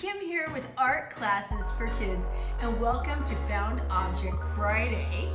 Kim here with Art Classes for Kids, and welcome to Found Object Friday.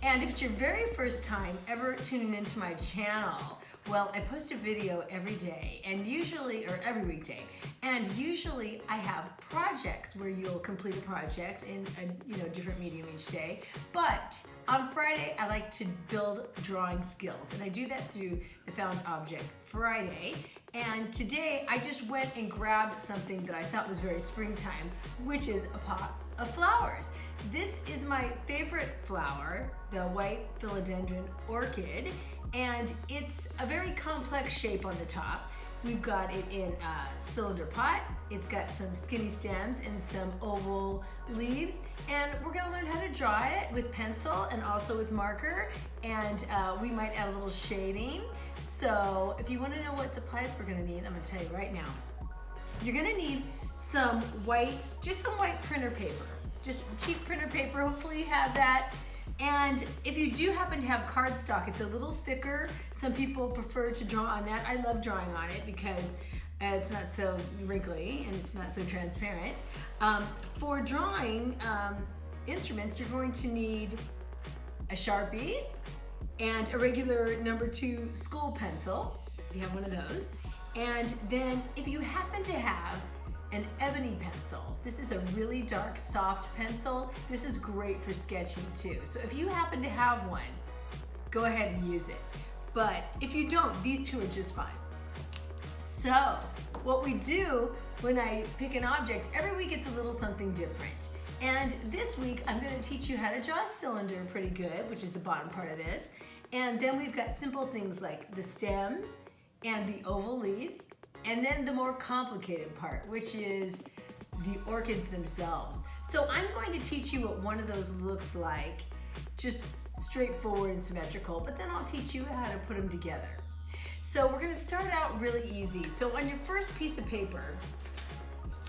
And if it's your very first time ever tuning into my channel, well, I post a video every day and usually, or every weekday, and usually I have projects where you'll complete a project in a different medium each day. But on Friday, I like to build drawing skills, and I do that through the Found Object Friday. And today I just went and grabbed something that I thought was very springtime, which is a pot of flowers. This is my favorite flower, the white philodendron orchid, and it's a very complex shape on the top. We've got it in a cylinder pot. It's got some skinny stems and some oval leaves, and we're gonna learn how to draw it with pencil and also with marker, and we might add a little shading. So if you wanna know what supplies we're gonna need, I'm gonna tell you right now. You're gonna need some white, just some white printer paper, just cheap printer paper, hopefully you have that. And if you do happen to have cardstock, it's a little thicker. Some people prefer to draw on that. I love drawing on it because it's not so wrinkly and it's not so transparent. For drawing instruments, you're going to need a Sharpie and a regular number 2 school pencil, if you have one of those. And then if you happen to have an ebony pencil, this is a really dark, soft pencil. This is great for sketching too. So if you happen to have one, go ahead and use it. But if you don't, these two are just fine. So what we do when I pick an object, every week it's a little something different. And this week I'm gonna teach you how to draw a cylinder pretty good, which is the bottom part of this. And then we've got simple things like the stems and the oval leaves, and then the more complicated part, which is the orchids themselves. So I'm going to teach you what one of those looks like, just straightforward and symmetrical, but then I'll teach you how to put them together. So we're gonna start out really easy. So on your first piece of paper,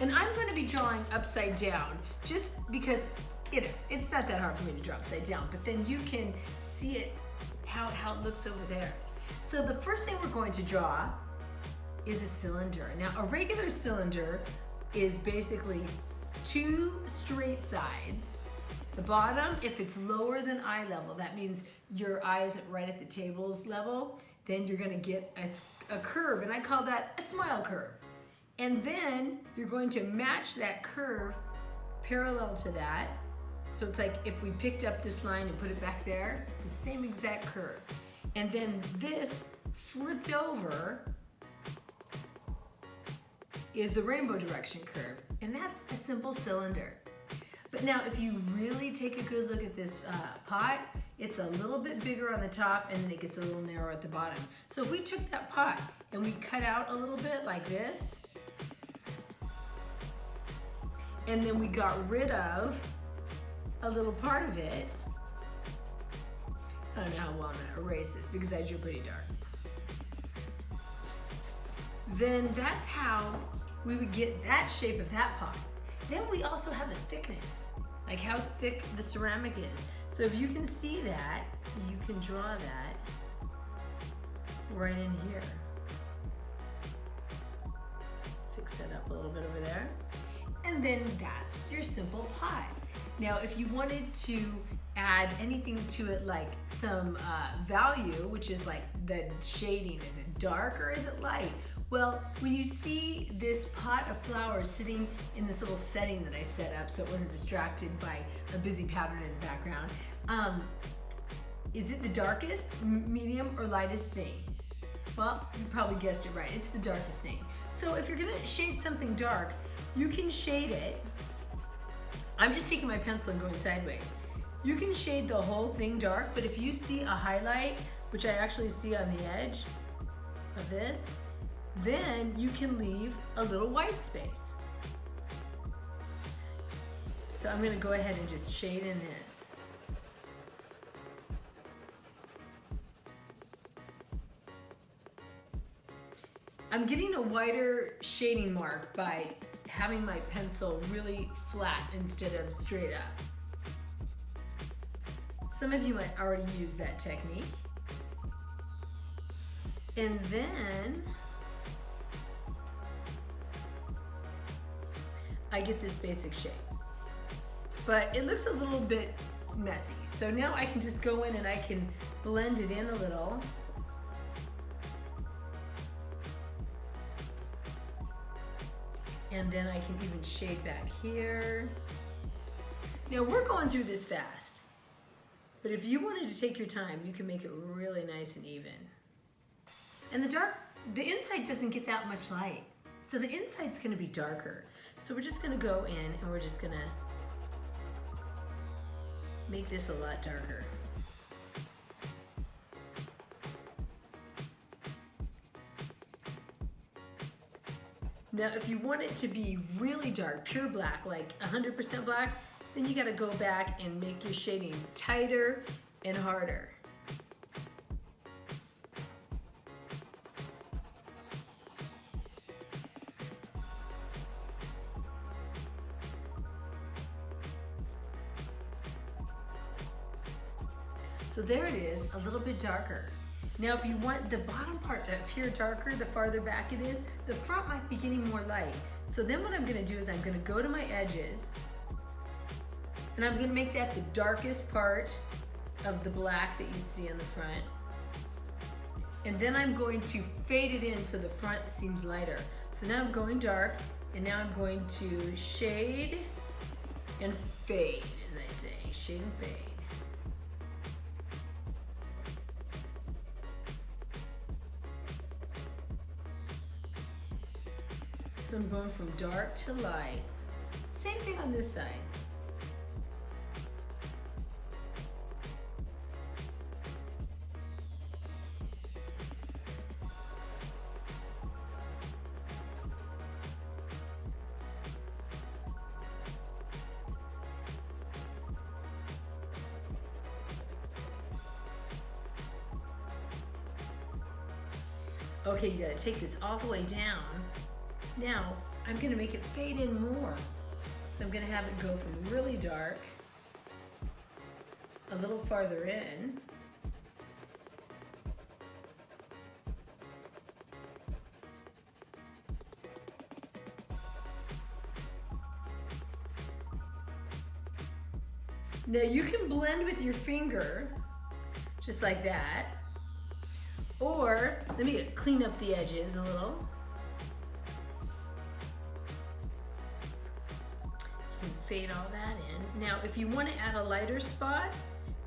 and I'm gonna be drawing upside down, just because it's not that hard for me to draw upside down, but then you can see it, how it looks over there. So the first thing we're going to draw is a cylinder. Now a regular cylinder is basically 2 straight sides. The bottom, if it's lower than eye level, that means your eye isn't right at the table's level, then you're gonna get a curve, and I call that a smile curve. And then you're going to match that curve parallel to that. So it's like if we picked up this line and put it back there, it's the same exact curve. And then this flipped over is the rainbow direction curve, and that's a simple cylinder. But now if you really take a good look at this pot, it's a little bit bigger on the top and then it gets a little narrower at the bottom. So if we took that pot and we cut out a little bit like this, and then we got rid of a little part of it, I don't know how well I'm gonna erase this because I drew pretty dark. Then that's how we would get that shape of that pot. Then we also have a thickness, like how thick the ceramic is. So if you can see that, you can draw that right in here. Fix that up a little bit over there. And then that's your simple pot. Now if you wanted to add anything to it, like some value, which is like the shading, is it dark or is it light? Well, when you see this pot of flowers sitting in this little setting that I set up so it wasn't distracted by a busy pattern in the background, is it the darkest, medium, or lightest thing? Well, you probably guessed it right, it's the darkest thing. So if you're gonna shade something dark, you can shade it. I'm just taking my pencil and going sideways. You can shade the whole thing dark, but if you see a highlight, which I actually see on the edge of this, then you can leave a little white space. So I'm gonna go ahead and just shade in this. I'm getting a wider shading mark by having my pencil really flat instead of straight up. Some of you might already use that technique. And then I get this basic shape. But it looks a little bit messy. So now I can just go in and I can blend it in a little. And then I can even shade back here. Now we're going through this fast, but if you wanted to take your time, you can make it really nice and even. And the inside doesn't get that much light, so the inside's gonna be darker. So we're just gonna go in and we're just gonna make this a lot darker. Now, if you want it to be really dark, pure black, like 100% black, then you gotta go back and make your shading tighter and harder. So there it is, a little bit darker. Now if you want the bottom part to appear darker, the farther back it is, the front might be getting more light. So then what I'm gonna do is I'm gonna go to my edges and I'm gonna make that the darkest part of the black that you see on the front. And then I'm going to fade it in so the front seems lighter. So now I'm going dark and now I'm going to shade and fade, as I say, shade and fade. So I'm going from dark to lights. Same thing on this side. Okay, you gotta take this all the way down. Now, I'm gonna make it fade in more. So I'm gonna have it go from really dark, a little farther in, now you can blend with your finger, just like that, or let me clean up the edges a little. Fade all that in. Now, if you want to add a lighter spot,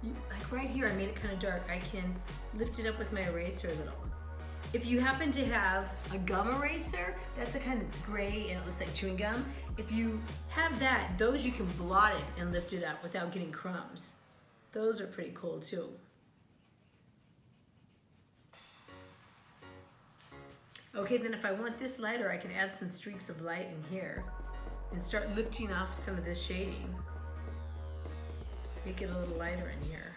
like right here, I made it kind of dark. I can lift it up with my eraser a little. If you happen to have a gum eraser, that's a kind that's gray and it looks like chewing gum. If you have that, those you can blot it and lift it up without getting crumbs. Those are pretty cool too. Okay, then if I want this lighter, I can add some streaks of light in here and start lifting off some of this shading. Make it a little lighter in here.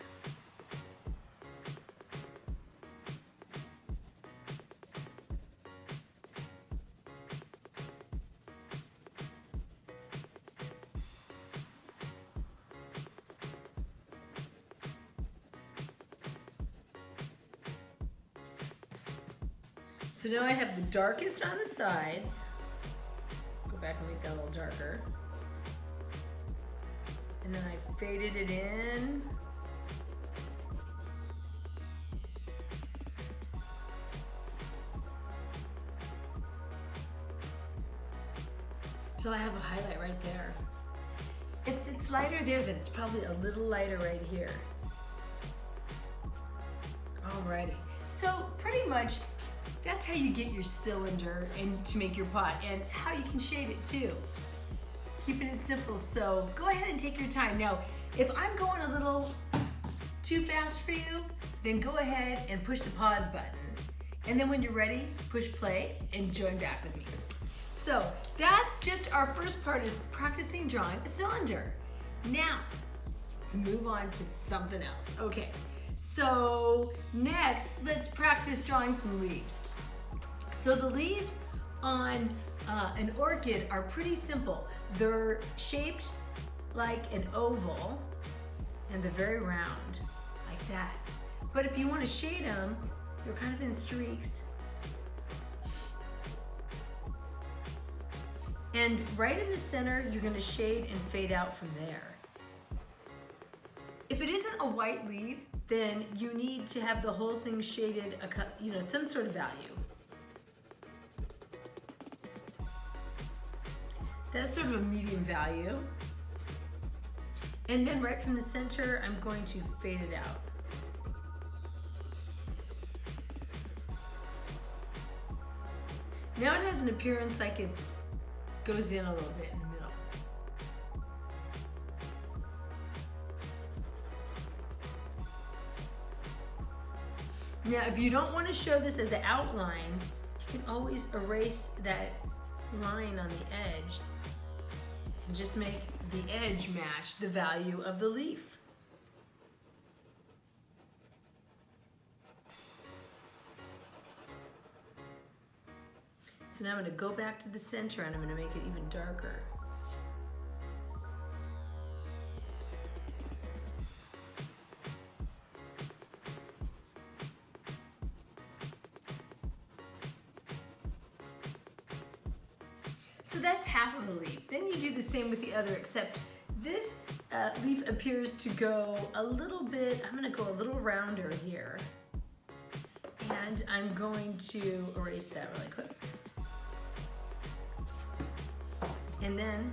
So now I have the darkest on the sides. Back and make that a little darker. And then I faded it in. Till I have a highlight right there. If it's lighter there, then it's probably a little lighter right here. Alrighty. So pretty much that's how you get your cylinder and to make your pot, and how you can shade it too. Keeping it simple, so go ahead and take your time. Now, if I'm going a little too fast for you, then go ahead and push the pause button. And then when you're ready, push play and join back with me. So that's just our first part, is practicing drawing a cylinder. Now, let's move on to something else. Okay, so next, let's practice drawing some leaves. So the leaves on an orchid are pretty simple. They're shaped like an oval and they're very round, like that. But if you want to shade them, they're kind of in streaks. And right in the center, you're gonna shade and fade out from there. If it isn't a white leaf, then you need to have the whole thing shaded, some sort of value. That's sort of a medium value. And then right from the center, I'm going to fade it out. Now it has an appearance like it goes in a little bit in the middle. Now, if you don't want to show this as an outline, you can always erase that line on the edge and just make the edge match the value of the leaf. So now I'm going to go back to the center and I'm going to make it even darker. So that's half of the leaf. Then you do the same with the other, except this leaf appears to go a little bit, I'm going to go a little rounder here. And I'm going to erase that really quick. And then,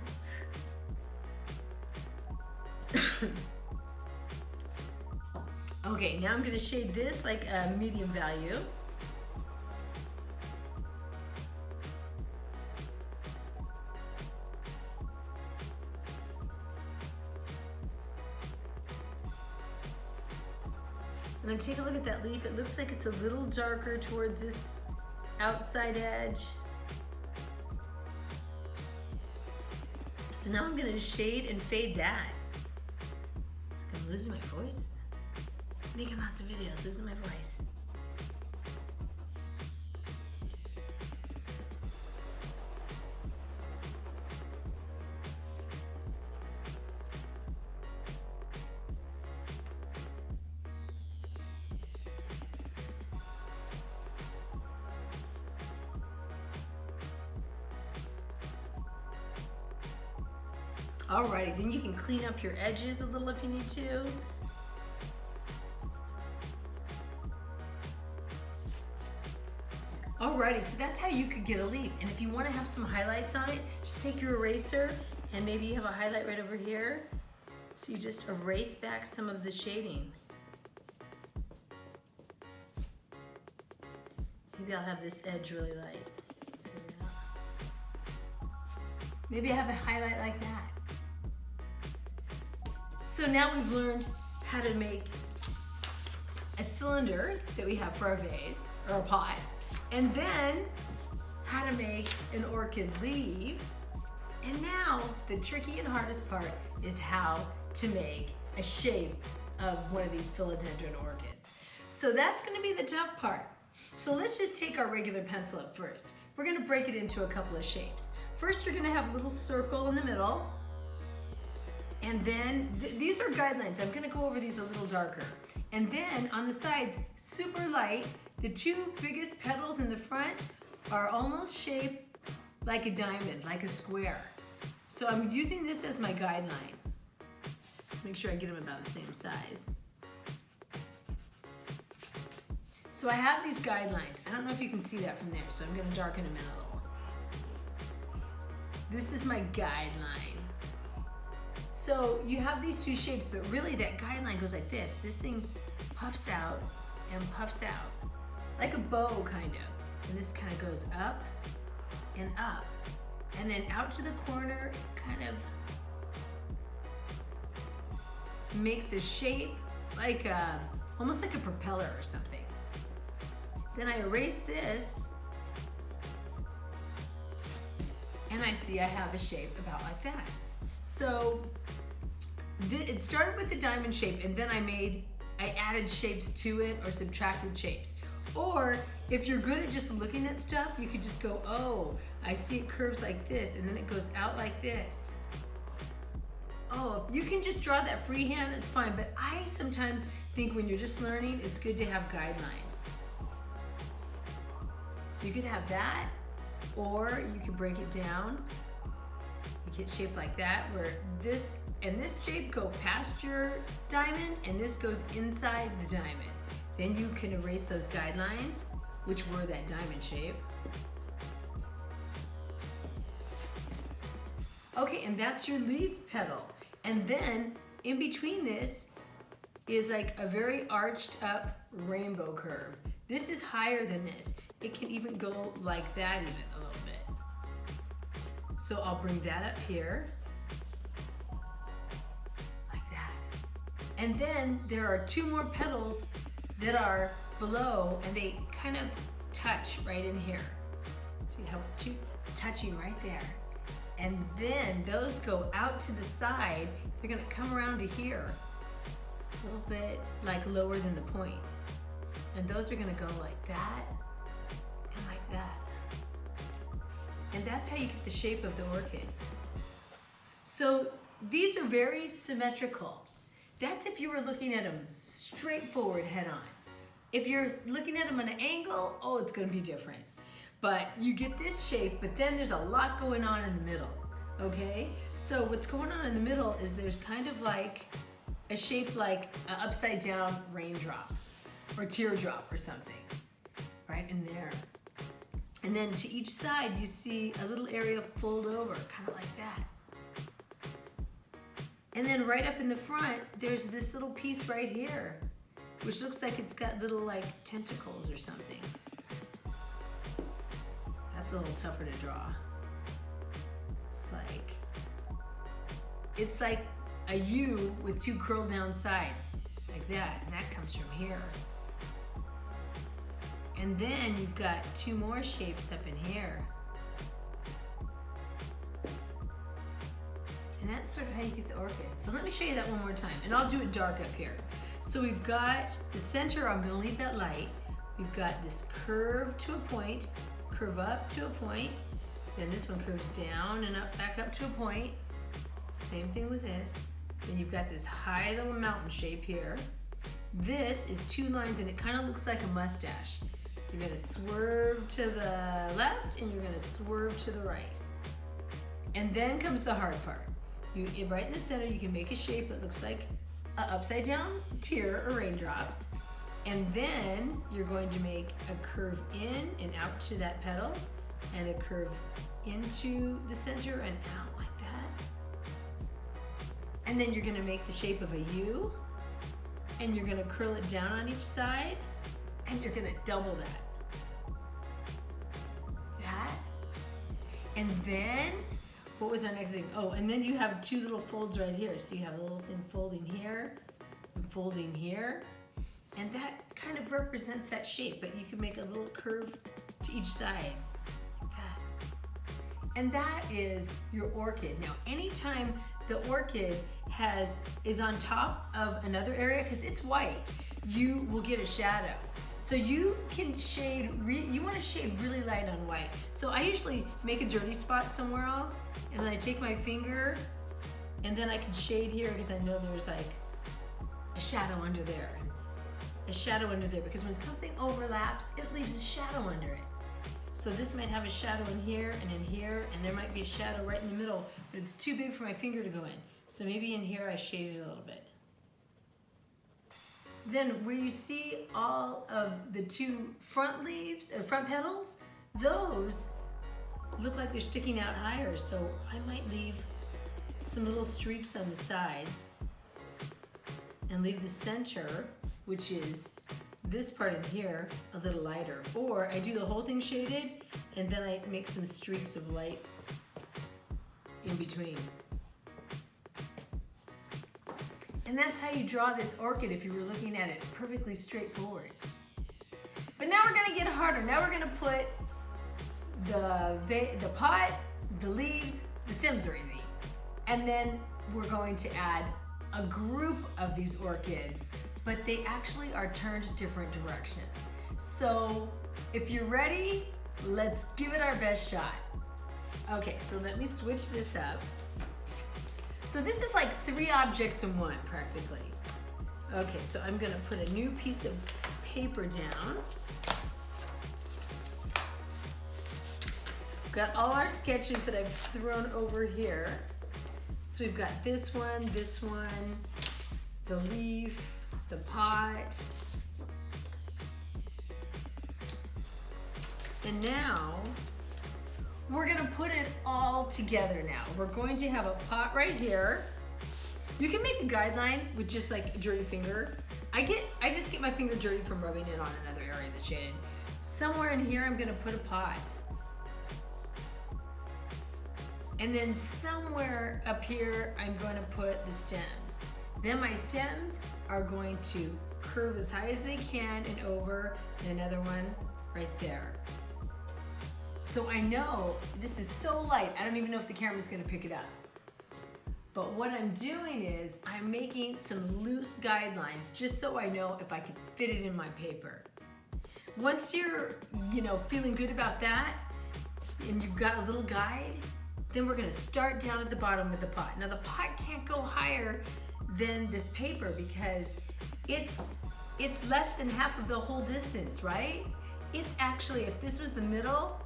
okay, now I'm going to shade this like a medium value. And then take a look at that leaf. It looks like it's a little darker towards this outside edge. So now I'm going to shade and fade that. It's like I'm losing my voice. Making lots of videos, losing my voice. Alrighty, then you can clean up your edges a little if you need to. Alrighty, so that's how you could get a leaf. And if you want to have some highlights on it, just take your eraser and maybe you have a highlight right over here. So you just erase back some of the shading. Maybe I'll have this edge really light. Maybe I have a highlight like that. So now we've learned how to make a cylinder that we have for our vase, or a pot, and then how to make an orchid leaf. And now the tricky and hardest part is how to make a shape of one of these philodendron orchids. So that's gonna be the tough part. So let's just take our regular pencil up first. We're gonna break it into a couple of shapes. First, you're gonna have a little circle in the middle. And then, these are guidelines. I'm gonna go over these a little darker. And then on the sides, super light. The two biggest petals in the front are almost shaped like a diamond, like a square. So I'm using this as my guideline. Let's make sure I get them about the same size. So I have these guidelines. I don't know if you can see that from there, so I'm gonna darken them in a little. This is my guideline. So you have these two shapes, but really that guideline goes like this. This thing puffs out and puffs out, like a bow kind of. And this kind of goes up and up. And then out to the corner, it kind of makes a shape like almost like a propeller or something. Then I erase this, and I see I have a shape about like that. So it started with the diamond shape, and then I added shapes to it or subtracted shapes. Or if you're good at just looking at stuff, you could just go, oh, I see it curves like this, and then it goes out like this. Oh, you can just draw that freehand, it's fine. But I sometimes think when you're just learning, it's good to have guidelines. So you could have that, or you could break it down get shaped like that, where this and this shape go past your diamond and this goes inside the diamond. Then you can erase those guidelines, which were that diamond shape. Okay, and that's your leaf petal. And then in between this is like a very arched up rainbow curve. This is higher than this. It can even go like that even a little bit. So I'll bring that up here. And then there are two more petals that are below and they kind of touch right in here. See how two touching right there. And then those go out to the side. They're gonna come around to here, a little bit like lower than the point. And those are gonna go like that and like that. And that's how you get the shape of the orchid. So these are very symmetrical. That's if you were looking at them straight forward, head on. If you're looking at them on an angle, oh, it's gonna be different. But you get this shape, but then there's a lot going on in the middle, okay? So what's going on in the middle is there's kind of like a shape like an upside down raindrop or teardrop or something, right in there. And then to each side, you see a little area fold over, kind of like that. And then right up in the front, there's this little piece right here, which looks like it's got little like tentacles or something. That's a little tougher to draw. It's like a U with two curled down sides, like that, and that comes from here. And then you've got two more shapes up in here. And that's sort of how you get the orchid. So let me show you that one more time, and I'll do it dark up here. So we've got the center, I'm gonna leave that light. We've got this curve to a point, curve up to a point, then this one curves down and up, back up to a point. Same thing with this. Then you've got this high little mountain shape here. This is two lines and it kind of looks like a mustache. You're gonna swerve to the left and you're gonna swerve to the right. And then comes the hard part. Right in the center, you can make a shape that looks like an upside down tear or raindrop. And then you're going to make a curve in and out to that petal and a curve into the center and out like that. And then you're gonna make the shape of a U and you're gonna curl it down on each side and you're gonna double that. That. And then, what was our next thing? Oh, and then you have two little folds right here. So you have a little thing folding here and folding here. And that kind of represents that shape, but you can make a little curve to each side, like that. And that is your orchid. Now, anytime the orchid is on top of another area, because it's white, you will get a shadow. So you can shade, you want to shade really light on white. So I usually make a dirty spot somewhere else, and then I take my finger, and then I can shade here because I know there's like a shadow under there. A shadow under there, because when something overlaps, it leaves a shadow under it. So this might have a shadow in here, and there might be a shadow right in the middle, but it's too big for my finger to go in. So maybe in here I shade it a little bit. Then where you see all of the two front leaves, or front petals, those look like they're sticking out higher. So I might leave some little streaks on the sides and leave the center, which is this part in here, a little lighter. Or I do the whole thing shaded, and then I make some streaks of light in between. And that's how you draw this orchid if you were looking at it perfectly straightforward. But now we're gonna get harder. Now we're gonna put the pot, the leaves, the stems are easy. And then we're going to add a group of these orchids, but they actually are turned different directions. So if you're ready, let's give it our best shot. Okay, so let me switch this up. So this is like 3 objects in one, practically. Okay, so I'm gonna put a new piece of paper down. Got all our sketches that I've thrown over here. So we've got this one, the leaf, the pot. And now we're gonna put it all together now. We're going to have a pot right here. You can make a guideline with just like a dirty finger. I just get my finger dirty from rubbing it on another area that's shaded. Somewhere in here I'm gonna put a pot. And then somewhere up here I'm going to put the stems. Then my stems are going to curve as high as they can and over, and another one right there. So I know this is so light, I don't even know if the camera's gonna pick it up. But what I'm doing is I'm making some loose guidelines just so I know if I can fit it in my paper. Once you're, feeling good about that and you've got a little guide, then we're gonna start down at the bottom with the pot. Now the pot can't go higher than this paper because it's less than half of the whole distance, right? It's actually, if this was the middle,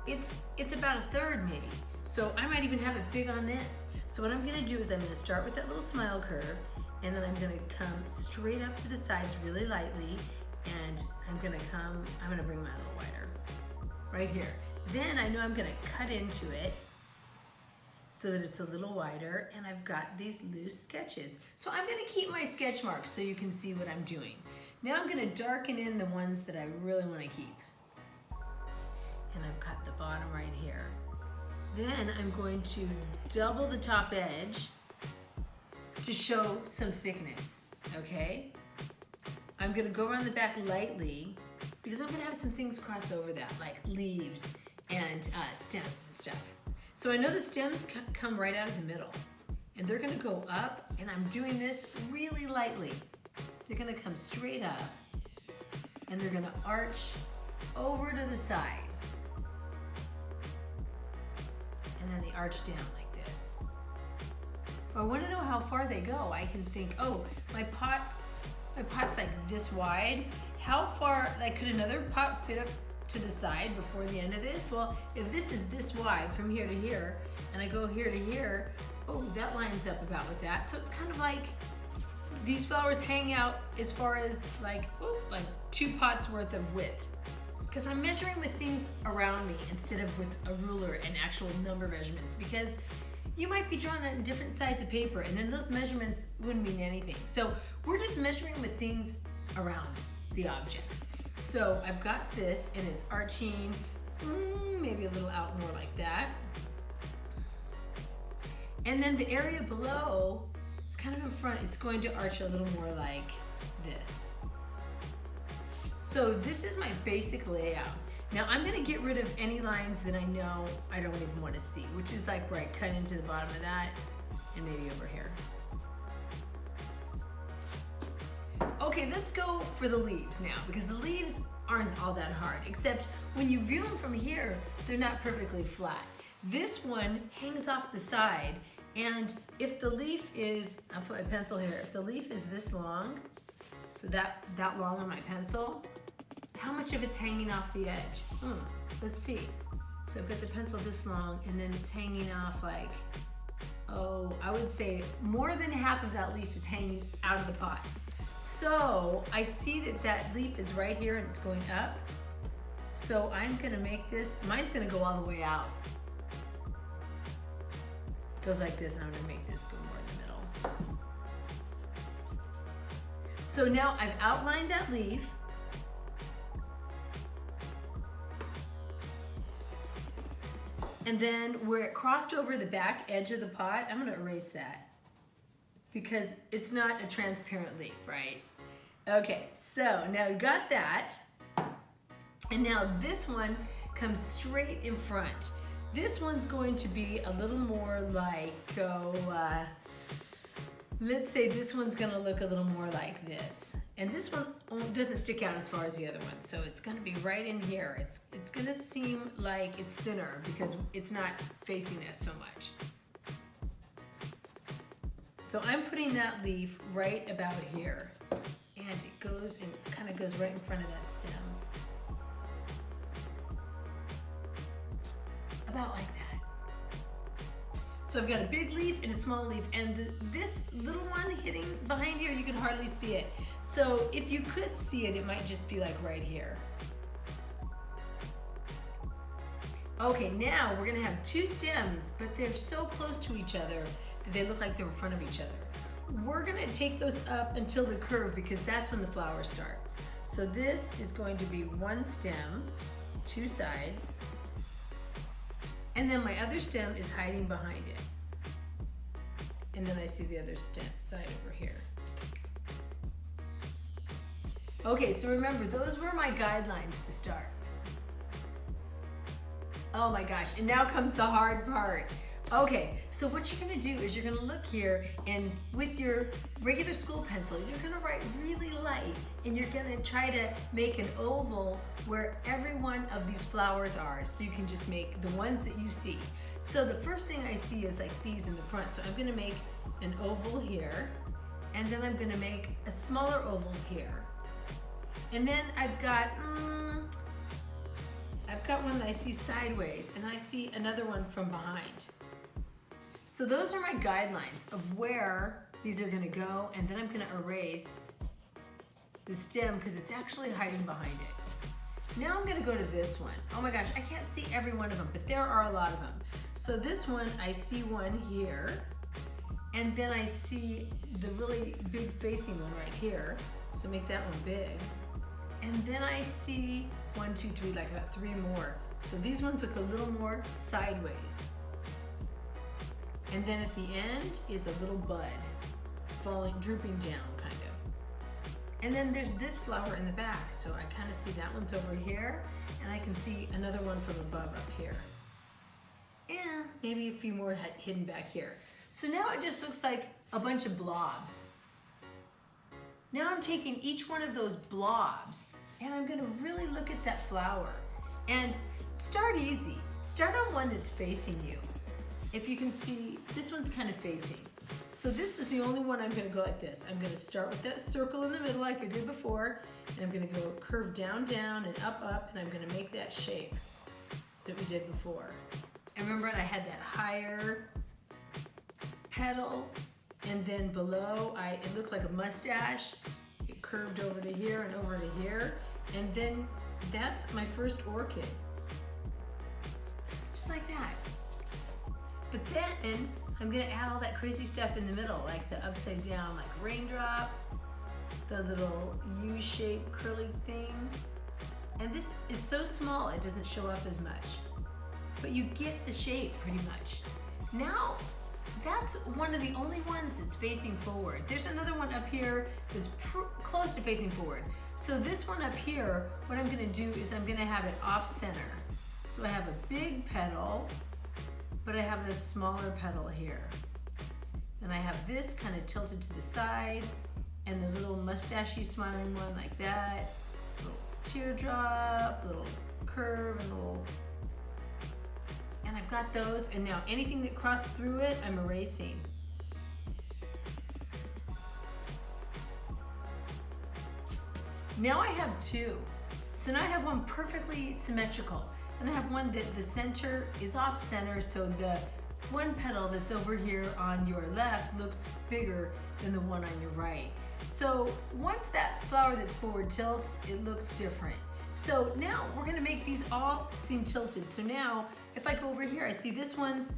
it's about a third maybe. So I might even have it big on this. So what I'm gonna do is I'm gonna start with that little smile curve, and then I'm gonna come straight up to the sides really lightly, and I'm gonna bring my little wider right here. Then I know I'm gonna cut into it so that it's a little wider, and I've got these loose sketches. So I'm gonna keep my sketch marks so you can see what I'm doing. Now I'm gonna darken in the ones that I really wanna keep. And I've got the bottom right here. Then I'm going to double the top edge to show some thickness, okay? I'm gonna go around the back lightly because I'm gonna have some things cross over that, like leaves and stems and stuff. So I know the stems come right out of the middle, and they're gonna go up, and I'm doing this really lightly. They're gonna come straight up, and they're gonna arch over to the side. And then they arch down like this. If I wanna know how far they go, I can think, oh, my pot's like this wide. How far, like, could another pot fit up to the side before the end of this? Well, if this is this wide from here to here, and I go here to here, oh, that lines up about with that. So it's kind of like these flowers hang out as far as like 2 pots worth of width. Because I'm measuring with things around me instead of with a ruler and actual number measurements, because you might be drawing on a different size of paper and then those measurements wouldn't mean anything. So we're just measuring with things around the objects. So I've got this and it's arching, maybe a little out more like that. And then the area below, it's kind of in front, it's going to arch a little more like this. So this is my basic layout. Now I'm gonna get rid of any lines that I know I don't even wanna see, which is like where I cut into the bottom of that and maybe over here. Okay, let's go for the leaves now, because the leaves aren't all that hard, except when you view them from here, they're not perfectly flat. This one hangs off the side, and if the leaf is, I'll put my pencil here, if the leaf is this long, so that long on my pencil, how much of it's hanging off the edge? Let's see. So I've got the pencil this long, and then it's hanging off like, oh, I would say more than half of that leaf is hanging out of the pot. So I see that leaf is right here and it's going up. So I'm gonna make this, mine's gonna go all the way out. It goes like this, and I'm gonna make this go more in the middle. So now I've outlined that leaf. And then where it crossed over the back edge of the pot, I'm gonna erase that because it's not a transparent leaf, right? Okay, so now we got that. And now this one comes straight in front. This one's going to be a little more like, let's say this one's gonna look a little more like this. And this one doesn't stick out as far as the other one, so it's gonna be right in here. It's gonna seem like it's thinner because it's not facing us so much. So I'm putting that leaf right about here, and it goes and kind of goes right in front of that stem. About like that. So I've got a big leaf and a small leaf, and this little one hitting behind here, you can hardly see it. So if you could see it, it might just be like right here. Okay, now we're gonna have two stems, but they're so close to each other that they look like they're in front of each other. We're gonna take those up until the curve because that's when the flowers start. So this is going to be one stem, two sides, and then my other stem is hiding behind it. And then I see the other side over here. Okay, so remember, those were my guidelines to start. Oh my gosh, and now comes the hard part. Okay, so what you're gonna do is you're gonna look here, and with your regular school pencil, you're gonna write really light, and you're gonna try to make an oval where every one of these flowers are, so you can just make the ones that you see. So the first thing I see is like these in the front, so I'm gonna make an oval here, and then I'm gonna make a smaller oval here. And then I've got one that I see sideways, and I see another one from behind. So those are my guidelines of where these are gonna go, and then I'm gonna erase the stem because it's actually hiding behind it. Now I'm gonna go to this one. Oh my gosh, I can't see every one of them, but there are a lot of them. So this one, I see one here, and then I see the really big facing one right here. So make that one big. And then I see 1, 2, 3, like about 3 more. So these ones look a little more sideways. And then at the end is a little bud falling, drooping down kind of. And then there's this flower in the back. So I kind of see that one's over here, and I can see another one from above up here. And maybe a few more hidden back here. So now it just looks like a bunch of blobs. Now I'm taking each one of those blobs, and I'm gonna really look at that flower. And start easy. Start on one that's facing you. If you can see, this one's kind of facing. So this is the only one I'm gonna go like this. I'm gonna start with that circle in the middle like I did before, and I'm gonna go curve down, down, and up, and I'm gonna make that shape that we did before. And remember, I had that higher petal, and then below, it looked like a mustache. It curved over to here and over to here, and then that's my first orchid. Just like that. But then I'm gonna add all that crazy stuff in the middle, like the upside down, like raindrop, the little U-shaped curly thing. And this is so small, it doesn't show up as much. But you get the shape pretty much. Now, that's one of the only ones that's facing forward. There's another one up here that's close to facing forward. So this one up here, what I'm gonna do is I'm gonna have it off center. So I have a big petal, but I have a smaller petal here. And I have this kind of tilted to the side, and the little mustachy smiling one like that. Little teardrop, little curve, and little, and I've got those, and now anything that crossed through it, I'm erasing. Now I have 2. So now I have one perfectly symmetrical. And I have one that the center is off center, so the one petal that's over here on your left looks bigger than the one on your right. So once that flower that's forward tilts, it looks different. So now we're gonna make these all seem tilted. So now if I go over here, I see this one's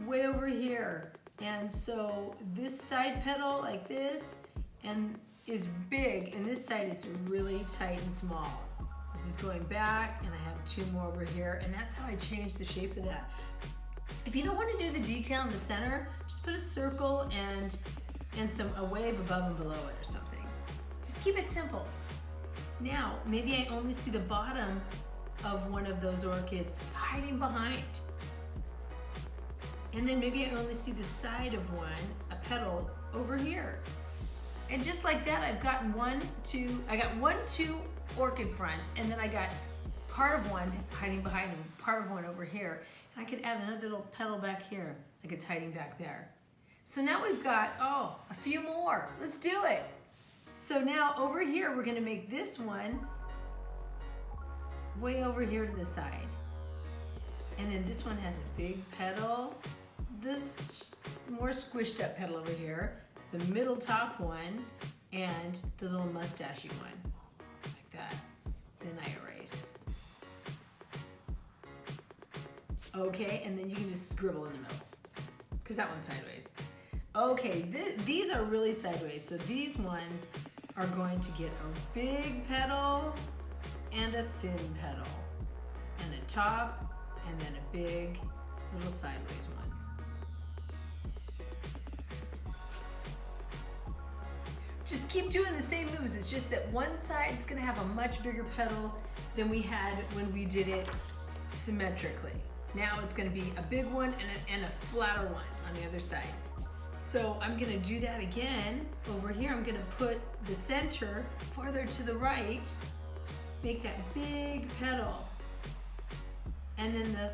way over here. And so this side petal like this and is big, and this side it's really tight and small. This is going back, and I have 2 more over here, and that's how I change the shape of that. If you don't want to do the detail in the center, just put a circle and a wave above and below it or something. Just keep it simple. Now, maybe I only see the bottom of one of those orchids hiding behind. And then maybe I only see the side of one, a petal over here. And just like that, I've gotten 1, 2, I got 1, 2 orchid fronts, and then I got part of one hiding behind them, part of one over here. And I could add another little petal back here, like it's hiding back there. So now we've got, a few more. Let's do it. So now over here, we're gonna make this one way over here to the side. And then this one has a big petal, this more squished up petal over here, the middle top one, and the little mustachy one, like that. Then I erase. Okay, and then you can just scribble in the middle, because that one's sideways. Okay, these are really sideways, so these ones are going to get a big petal and a thin petal, and a top, and then a big little sideways ones. Just keep doing the same moves. It's just that one side's gonna have a much bigger petal than we had when we did it symmetrically. Now it's gonna be a big one and a flatter one on the other side. So I'm gonna do that again. Over here, I'm gonna put the center farther to the right, make that big petal, and then the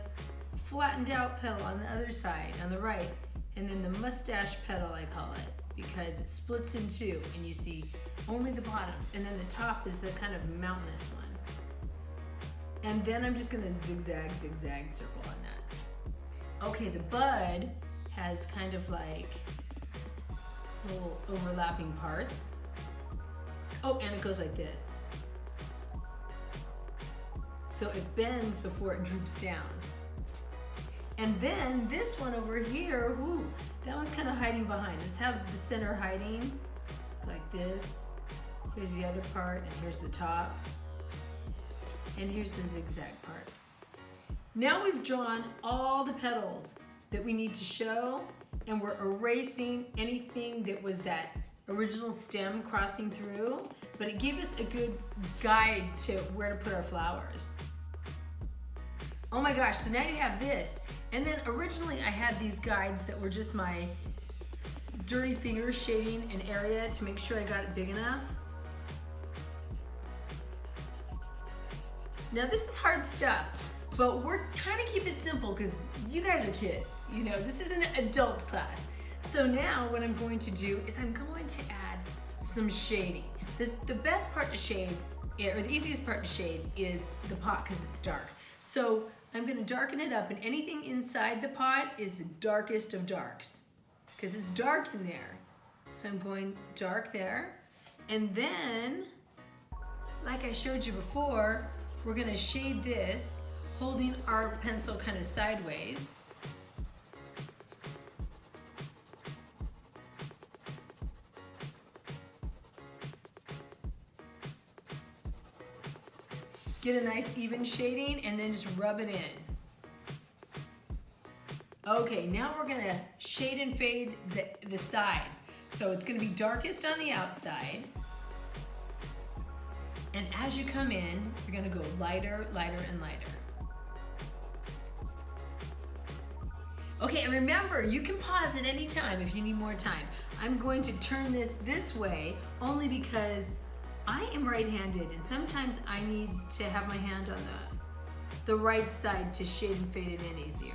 flattened out petal on the other side, on the right, and then the mustache petal, I call it, because it splits in two and you see only the bottoms, and then the top is the kind of mountainous one. And then I'm just gonna zigzag, zigzag circle on that. Okay, the bud has kind of like little overlapping parts. Oh, and it goes like this. So it bends before it droops down. And then this one over here, ooh, that one's kind of hiding behind. Let's have the center hiding like this. Here's the other part, and here's the top. And here's the zigzag part. Now we've drawn all the petals that we need to show, and we're erasing anything that was that original stem crossing through, but it gave us a good guide to where to put our flowers. Oh my gosh, so now you have this. And then originally I had these guides that were just my dirty finger shading an area to make sure I got it big enough. Now this is hard stuff, but we're trying to keep it simple because you guys are kids, you know, this is an adults class. So now what I'm going to do is I'm going to add some shading. The best part to shade, or the easiest part to shade, is the pot because it's dark. So I'm gonna darken it up, and anything inside the pot is the darkest of darks because it's dark in there. So I'm going dark there. And then, like I showed you before, we're gonna shade this, holding our pencil kind of sideways. Get a nice even shading and then just rub it in. Okay, now we're gonna shade and fade the sides. So it's gonna be darkest on the outside. And as you come in, you're gonna go lighter, lighter, and lighter. Okay, and remember, you can pause at any time if you need more time. I'm going to turn this way only because I am right-handed, and sometimes I need to have my hand on the right side to shade and fade it in easier.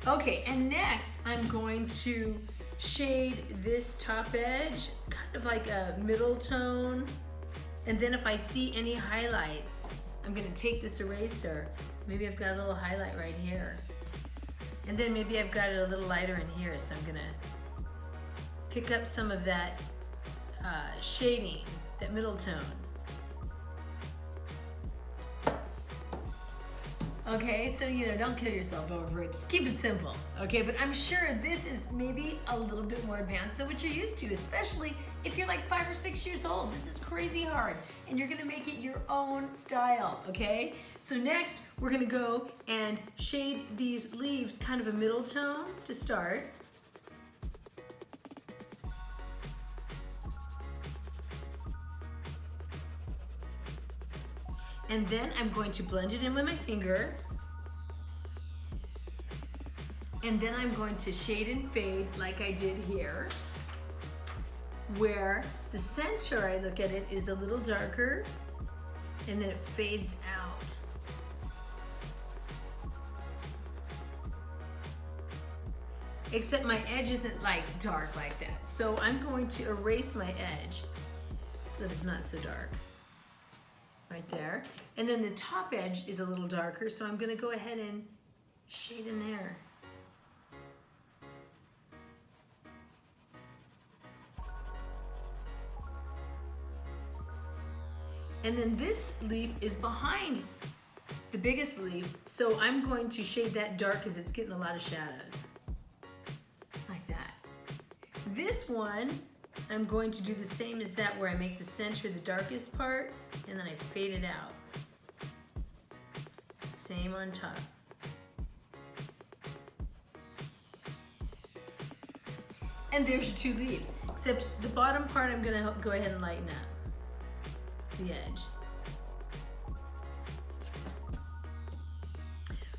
Okay, and next I'm going to shade this top edge, kind of like a middle tone. And then if I see any highlights, I'm gonna take this eraser. Maybe I've got a little highlight right here. And then maybe I've got it a little lighter in here, so I'm gonna pick up some of that shading, that middle tone. Okay, so don't kill yourself over it. Just keep it simple, okay? But I'm sure this is maybe a little bit more advanced than what you're used to, especially if you're like 5 or 6 years old. This is crazy hard, and you're gonna make it your own style, okay? So next, we're gonna go and shade these leaves kind of a middle tone to start. And then I'm going to blend it in with my finger. And then I'm going to shade and fade like I did here, where the center, I look at it, is a little darker, and then it fades out. except my edge isn't like dark like that. So I'm going to erase my edge so that it's not so dark. Right there. And then the top edge is a little darker, so I'm gonna go ahead and shade in there. And then this leaf is behind the biggest leaf, so I'm going to shade that dark because it's getting a lot of shadows. Just like that. This one, I'm going to do the same as that, where I make the center the darkest part and then I fade it out. Same on top. And there's your 2 leaves, except the bottom part I'm gonna go ahead and lighten up the edge.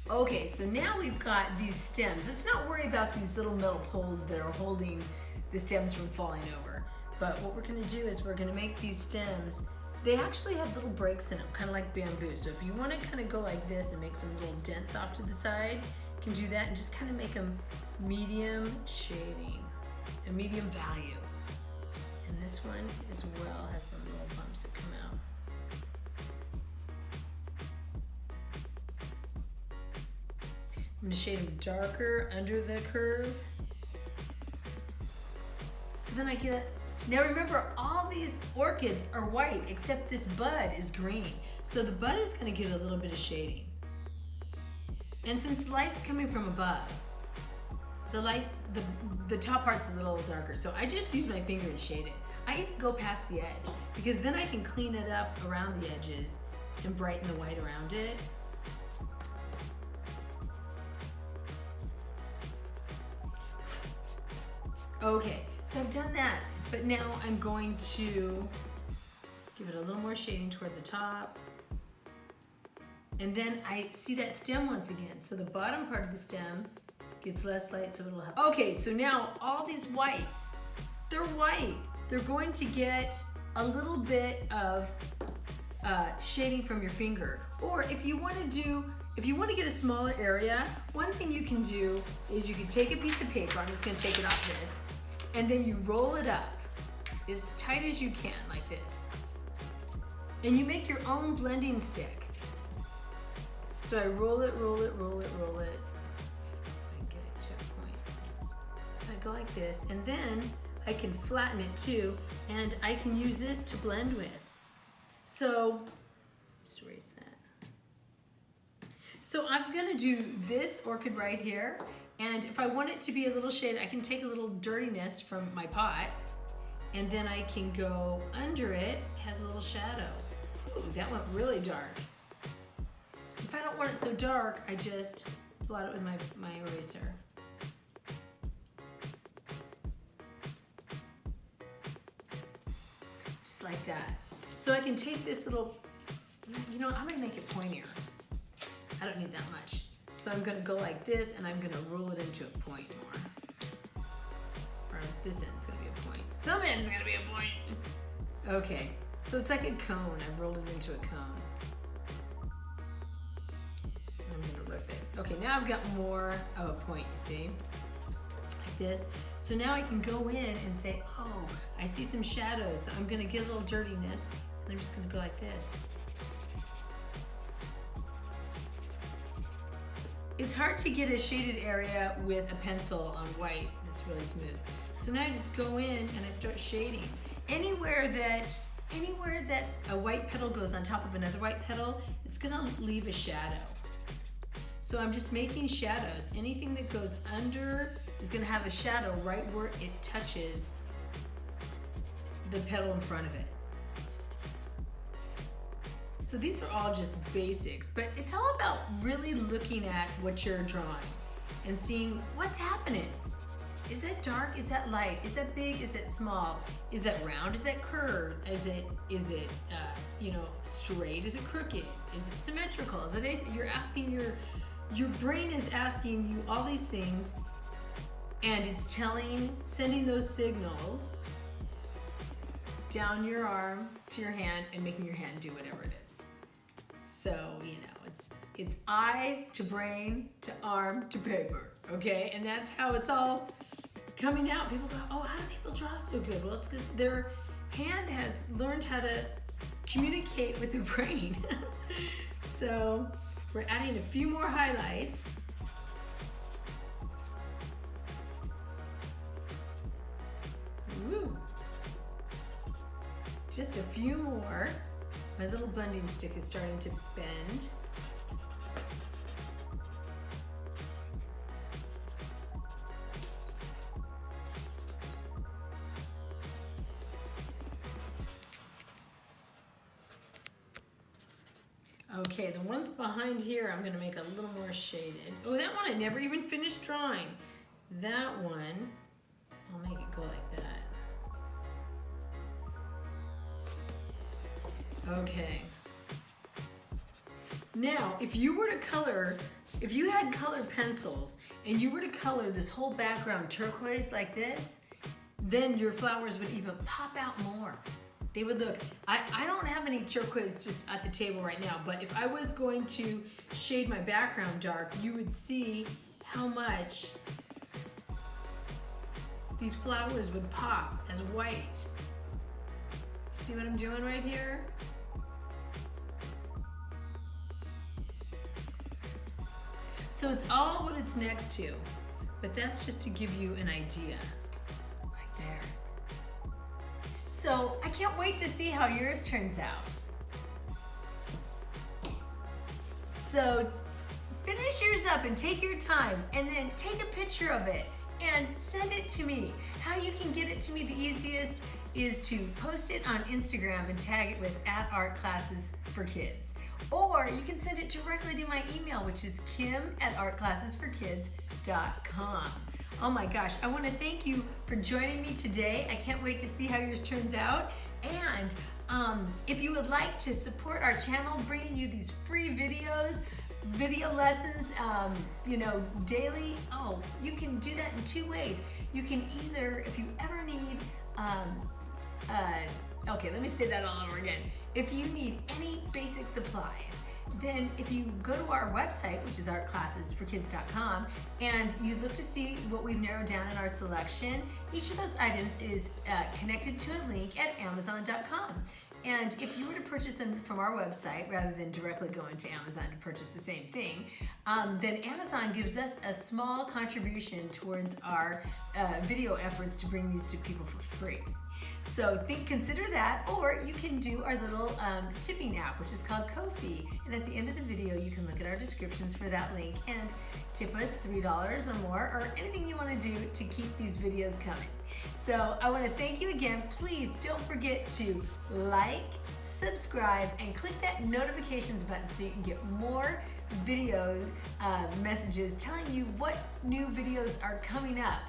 Okay, so now we've got these stems. Let's not worry about these little metal poles that are holding the stems from falling over. But what we're gonna do is we're gonna make these stems, they actually have little breaks in them, kind of like bamboo. So if you wanna kind of go like this and make some little dents off to the side, you can do that and just kind of make them medium shading, a medium value. And this one as well has some little bumps that come out. I'm gonna shade them darker under the curve. So then I get it. Now remember, all these orchids are white except this bud is green. So the bud is gonna get a little bit of shading. And since the light's coming from above, the top part's a little darker. So I just use my finger and shade it. I even go past the edge because then I can clean it up around the edges and brighten the white around it. Okay, so I've done that, but now I'm going to give it a little more shading toward the top. And then I see that stem once again. So the bottom part of the stem gets less light, so it'll help. Okay, so now all these whites, they're white. They're going to get a little bit of shading from your finger. Or if you want to get a smaller area, one thing you can do is you can take a piece of paper, I'm just gonna take it off this, and then you roll it up as tight as you can, like this. And you make your own blending stick. So I roll it, roll it, roll it, roll it. Let's see if I can get it to a point. So I go like this, and then I can flatten it too, and I can use this to blend with. So, just erase that. So I'm gonna do this orchid right here, and if I want it to be a little shade, I can take a little dirtiness from my pot, and then I can go under it, has a little shadow. Ooh, that went really dark. If I don't want it so dark, I just blot it with my eraser. Just like that. So I can take this little, you know, I'm gonna make it pointier. I don't need that much. So I'm gonna go like this, and I'm gonna roll it into a point more. Or this end's gonna be a point. Some end's gonna be a point. Okay, so it's like a cone. I've rolled it into a cone. I'm gonna rip it. Okay, now I've got more of a point, you see? Like this. So now I can go in and say, oh, I see some shadows. So I'm gonna get a little dirtiness, and I'm just gonna go like this. It's hard to get a shaded area with a pencil on white that's really smooth. So now I just go in and I start shading. Anywhere that a white petal goes on top of another white petal, it's gonna leave a shadow. So I'm just making shadows. Anything that goes under is gonna have a shadow right where it touches the petal in front of it. So these are all just basics, but it's all about really looking at what you're drawing and seeing what's happening. Is that dark? Is that light? Is that big? Is that small? Is that round? Is that curved? Is it straight? Is it crooked? Is it symmetrical? Is it you're asking your brain is asking you all these things, and it's sending those signals down your arm to your hand and making your hand do whatever it is. So, it's eyes to brain to arm to paper. okay? And that's how it's all coming out. People go, oh, how do people draw so good? Well, it's because their hand has learned how to communicate with the brain. So we're adding a few more highlights. Woo. Just a few more. My little blending stick is starting to bend. Okay, the ones behind here I'm gonna make a little more shaded. Oh, that one I never even finished drawing. That one, I'll make it go like that. Okay. Now, if you were to color, if you had colored pencils and you were to color this whole background turquoise like this, then your flowers would even pop out more. They would look, I don't have any turquoise just at the table right now, but if I was going to shade my background dark, you would see how much these flowers would pop as white. See what I'm doing right here? So it's all what it's next to, but that's just to give you an idea. Like there. So I can't wait to see how yours turns out. So finish yours up and take your time and then take a picture of it and send it to me. How you can get it to me the easiest is to post it on Instagram and tag it with @artclassesforkids. Or you can send it directly to my email, which is kim@artclassesforkids.com. Oh my gosh, I want to thank you for joining me today. I can't wait to see how yours turns out. And if you would like to support our channel, bringing you these free videos, video lessons, daily, you can do that in 2 ways. You can either, if you ever need, okay, let me say that all over again. If you need any basic supplies, then if you go to our website, which is artclassesforkids.com, and you look to see what we've narrowed down in our selection, each of those items is connected to a link at amazon.com. And if you were to purchase them from our website, rather than directly going to Amazon to purchase the same thing, then Amazon gives us a small contribution towards our video efforts to bring these to people for free. So consider that, or you can do our little tipping app, which is called Ko-fi. And at the end of the video, you can look at our descriptions for that link and tip us $3 or more, or anything you want to do to keep these videos coming. So I want to thank you again. Please don't forget to like, subscribe, and click that notifications button so you can get more video messages telling you what new videos are coming up.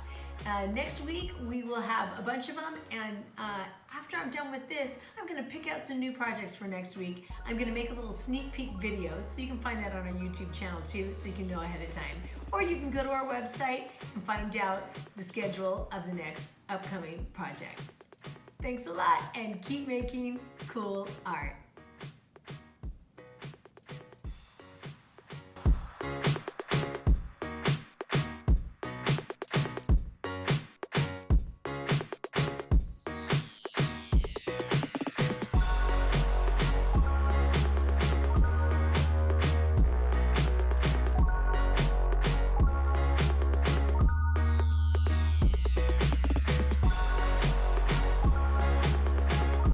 Next week we will have a bunch of them, and after I'm done with this, I'm going to pick out some new projects for next week. I'm going to make a little sneak peek video, so you can find that on our YouTube channel too, so you can know ahead of time. Or you can go to our website and find out the schedule of the next upcoming projects. Thanks a lot, and keep making cool art.